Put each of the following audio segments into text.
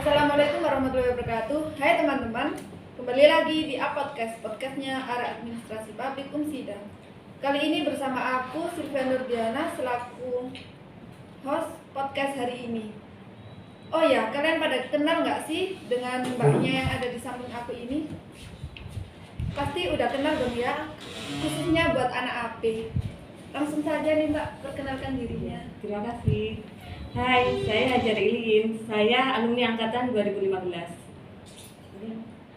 Assalamualaikum warahmatullahi wabarakatuh. Hai teman-teman, kembali lagi di podcastnya Arah Administrasi Publik Umsida. Kali ini bersama aku Sylvia Nurdiana selaku host podcast hari ini. Oh ya, kalian pada kenal nggak sih dengan mbaknya yang ada di samping aku ini? Pasti udah kenal dong ya, khususnya buat anak AP. Langsung saja nih mbak, perkenalkan dirinya. Terima kasih. Hai, saya Hajar Ilin. Saya alumni angkatan 2015.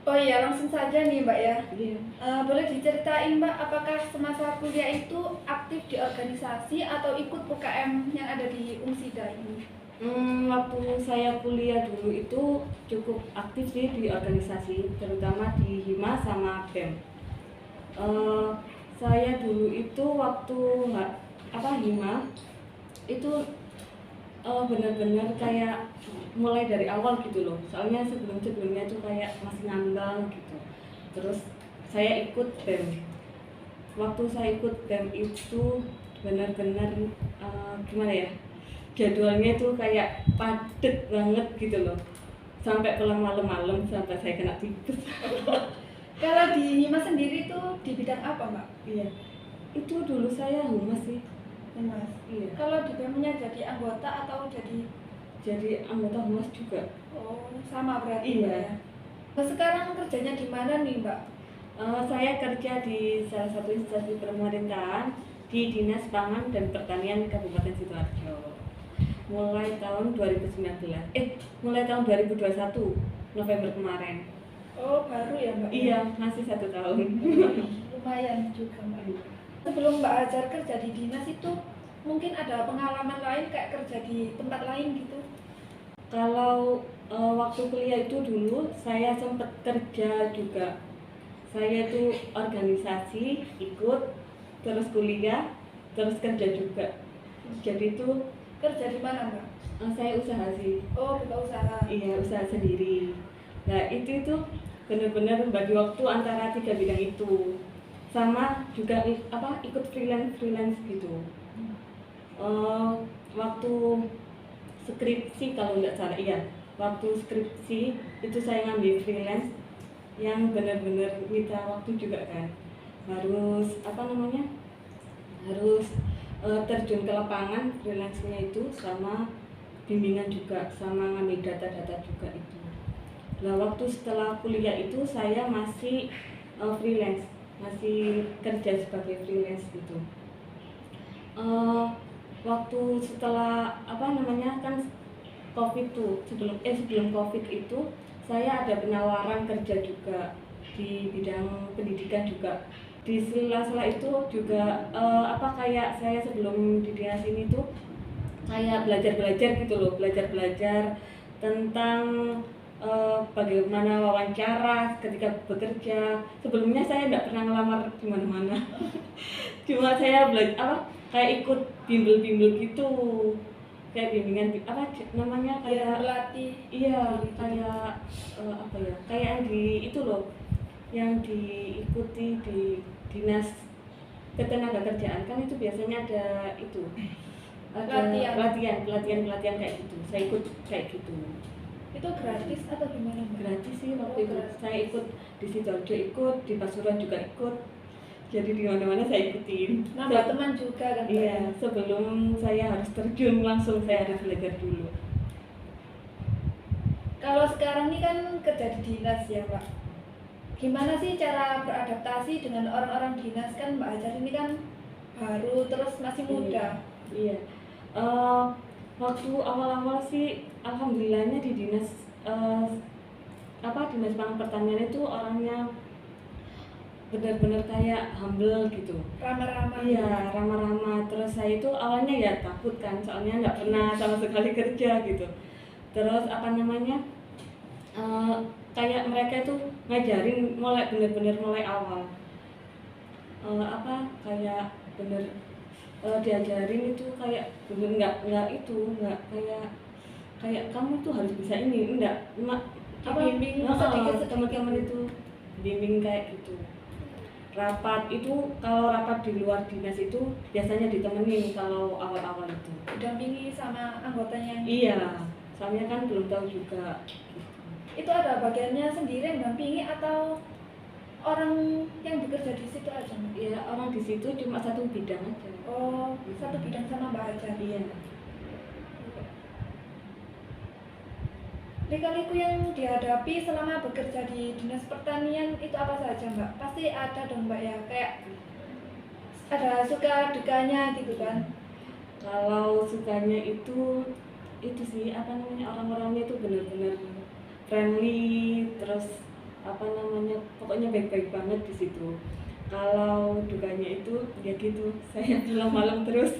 Oh iya, langsung saja nih mbak ya. Iya. Boleh diceritain mbak, apakah semasa kuliah itu aktif di organisasi atau ikut UKM yang ada di Umsida ini? Waktu saya kuliah dulu itu cukup aktif sih di organisasi, terutama di HIMA sama BEM. Saya dulu itu waktu HIMA itu benar-benar kayak mulai dari awal gitu loh. Soalnya sebelumnya tuh kayak masih ngambang gitu. Terus saya ikut BEM. Waktu saya ikut BEM itu benar-benar gimana ya? Jadwalnya itu kayak padet banget gitu loh. Sampai pulang malam-malam sampai saya kena tipes. Kalau di HIMA sendiri tuh di bidang apa mbak? Iya. Itu dulu saya humas sih. Humas. Iya. Kalau di BEM-nya jadi anggota atau jadi anggota humas juga. Oh, sama berarti. Iya. Nah, sekarang kerjanya di mana nih mbak? Saya kerja di salah satu instansi pemerintahan di Dinas Pangan dan Pertanian Kabupaten Sidoarjo. Mulai tahun 2021 November kemarin. Oh, baru ya mbak? Iya, masih 1 tahun. Lumayan juga mbak. Sebelum mbak Hajar kerja di dinas itu mungkin ada pengalaman lain kayak kerja di tempat lain gitu? Kalau waktu kuliah itu dulu saya sempat kerja juga. Saya itu organisasi ikut, terus kuliah, terus kerja juga. Jadi itu Kerja di mana mbak? saya usaha sih. Oh, buka usaha. Iya, usaha sendiri. Nah itu benar-benar bagi waktu antara 3 bidang itu. Sama juga ikut freelance gitu. Waktu skripsi kalau nggak salah, iya. Waktu skripsi itu saya ngambil freelance yang benar-benar minta waktu juga kan. Harus harus terjun ke lapangan freelance-nya itu, sama bimbingan juga, sama ngambil data-data juga itu. Nah waktu setelah kuliah itu saya masih freelance, masih kerja sebagai freelance gitu. Waktu setelah kan COVID tuh, sebelum COVID itu saya ada penawaran kerja juga di bidang pendidikan juga. Di sela-sela itu juga kayak saya sebelum di dinas ini tuh kayak belajar gitu loh, belajar tentang bagaimana wawancara ketika bekerja. Sebelumnya saya tidak pernah ngelamar di mana-mana. Cuma saya belajar kayak ikut bimbel gitu, kayak bimbingan kayak pelatih. Iya, kayak kayak yang di itu loh, yang diikuti di dinas ketenagakerjaan kan, itu biasanya ada pelatihan kayak gitu. Saya ikut kayak gitu. Itu gratis atau gimana mbak? Gratis sih waktu itu. Saya ikut di Sidoarjo, ikut di Pasuruan juga ikut. Jadi di mana-mana saya ikutin. Nambah teman juga kan? Iya, sebelum saya harus terjun langsung saya harus belajar dulu. Kalau sekarang ini kan kerja di dinas ya mbak. Gimana sih cara beradaptasi dengan orang-orang dinas? Kan mbak Hajar ini kan baru, terus masih muda. Iya. Waktu awal-awal sih alhamdulillahnya di dinas Dinas Pangan Pertanian itu orangnya benar-benar kayak humble gitu, Ramah-ramah. Iya, ramah-ramah. Terus saya itu awalnya ya takut kan, soalnya nggak pernah sama sekali kerja gitu. Terus kayak mereka itu ngajarin benar-benar mulai awal, kayak bener diajarin itu kayak bener nggak kayak kamu tuh harus bisa ini, enggak Bimbing sedikit-sedikit. Teman-teman itu bimbing kayak gitu. Rapat itu, kalau rapat di luar dinas itu biasanya ditemenin kalau awal-awal itu. Didampingi sama anggotanya. Iya, soalnya kan belum tahu juga gitu. Itu ada bagiannya sendiri yang dampingi atau orang yang bekerja di situ aja, Mbak? Ya orang di situ cuma satu bidang aja. Oh, satu bidang sama Mbak Hajar. Iya. Lika-liku yang dihadapi selama bekerja di Dinas Pertanian itu apa saja, Mbak? Pasti ada dong, Mbak, ya, kayak ada suka dukanya gitu kan. Kalau sukanya itu sih apa namanya, orang-orangnya itu benar-benar friendly, terus apa namanya, pokoknya baik-baik banget di situ. Kalau dukanya itu ya gitu, saya pulang malam terus.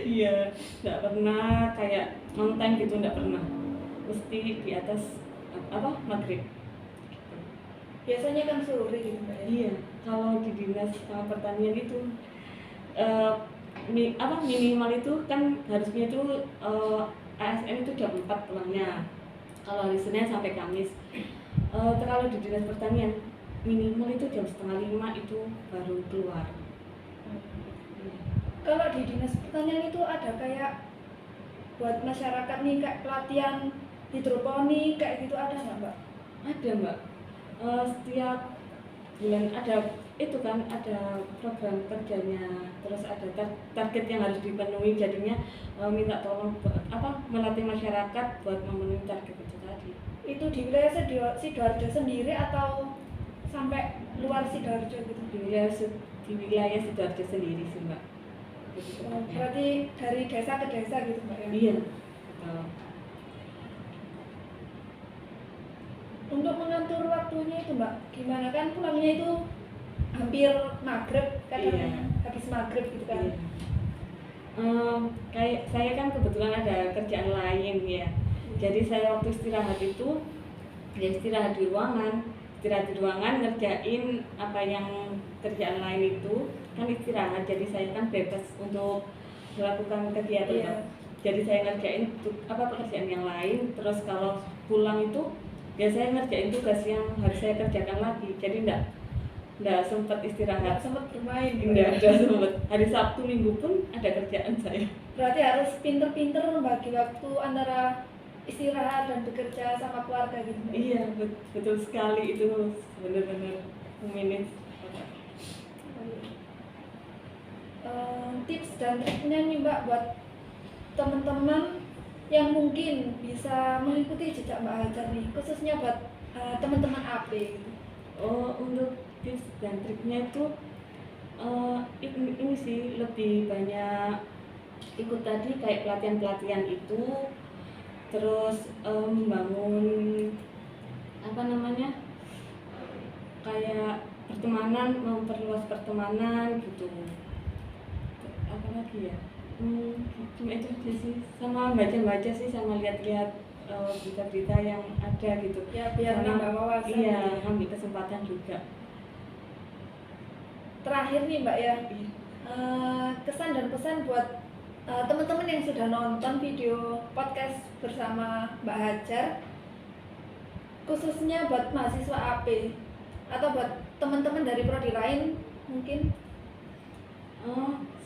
Iya, nggak pernah kayak on time gitu, nggak pernah, mesti di atas apa maghrib. Biasanya kan sore gitu, Mbak, ya. Iya, kalau di dinas pertanian itu minimal itu kan harusnya itu ASN itu jam 4 pulangnya. Kalau hari Senin sampai Kamis. Kalau di dinas pertanian minimal itu jam 4:30 itu baru keluar. Kalau di Dinas Pertanian itu ada kayak buat masyarakat nih kayak pelatihan hidroponik kayak gitu, ada nggak, Mbak? Ada, Mbak. Setiap bulan ada itu kan, ada program kerjanya, terus ada target yang harus dipenuhi, jadinya minta tolong melatih masyarakat buat memenuhi target itu tadi. Itu di wilayah Sidoarjo sendiri atau sampai luar Sidoarjo gitu? Di wilayah Sidoarjo sendiri sih, Mbak. Berarti dari desa ke desa gitu, Mbak, ya? Iya. Untuk mengatur waktunya itu, Mbak, gimana? Kan pulangnya itu hampir maghrib, kadang Iya. habis maghrib gitu kan? Iya. Kayak saya kan kebetulan ada kerjaan lain ya. Jadi saya waktu istirahat itu ya istirahat di ruangan ngerjain apa yang kerjaan lain itu kan istirahat. Jadi saya kan bebas untuk melakukan kegiatan. Iya. Jadi saya ngerjain pekerjaan yang lain. Terus kalau pulang itu ya saya ngerjain tugas yang harus saya kerjakan lagi. Jadi enggak sempat istirahat. Nggak sempat bermain. Enggak sempat. Hari Sabtu Minggu pun ada kerjaan saya. Berarti harus pinter-pinter membagi waktu antara istirahat dan bekerja sama keluarga gitu, Mbak? Iya, betul sekali, itu benar-benar memanage. Tips dan triknya nih, Mbak, buat teman-teman yang mungkin bisa mengikuti jejak Mbak Hajar nih, khususnya buat teman-teman AP gitu. Untuk tips dan triknya itu ini sih lebih banyak ikut tadi kayak pelatihan-pelatihan itu, terus membangun apa namanya, kayak pertemanan, memperluas pertemanan gitu. Apa lagi ya, cuma itu aja sih, sama baca-baca sih, sama lihat-lihat berita-berita yang ada gitu Ya, biar sama, nambah wawasan. iya, ngambil kesempatan juga. Terakhir nih, Mbak, ya, kesan dan pesan buat teman-teman yang sudah nonton video podcast bersama Mbak Hajar, khususnya buat mahasiswa AP atau buat teman-teman dari prodi lain mungkin.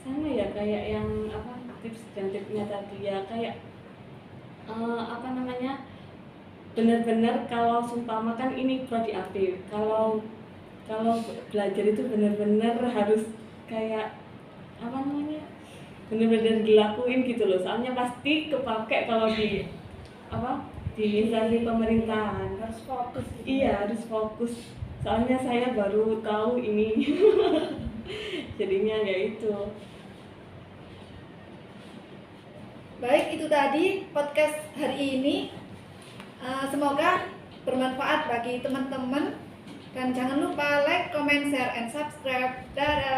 Sama ya kayak yang tips dan triknya tadi ya, kayak apa namanya, benar-benar kalau sumpama kan ini prodi AP, kalau belajar itu benar-benar harus kayak apa namanya, benar-benar dilakuin gitu loh, soalnya pasti kepake kalau di instansi pemerintahan. Harus fokus gitu. Iya, harus fokus, soalnya saya baru tahu ini. Jadinya ya itu. Baik, itu tadi podcast hari ini. Semoga bermanfaat bagi teman-teman, dan jangan lupa like, comment, share, and subscribe. Dadah.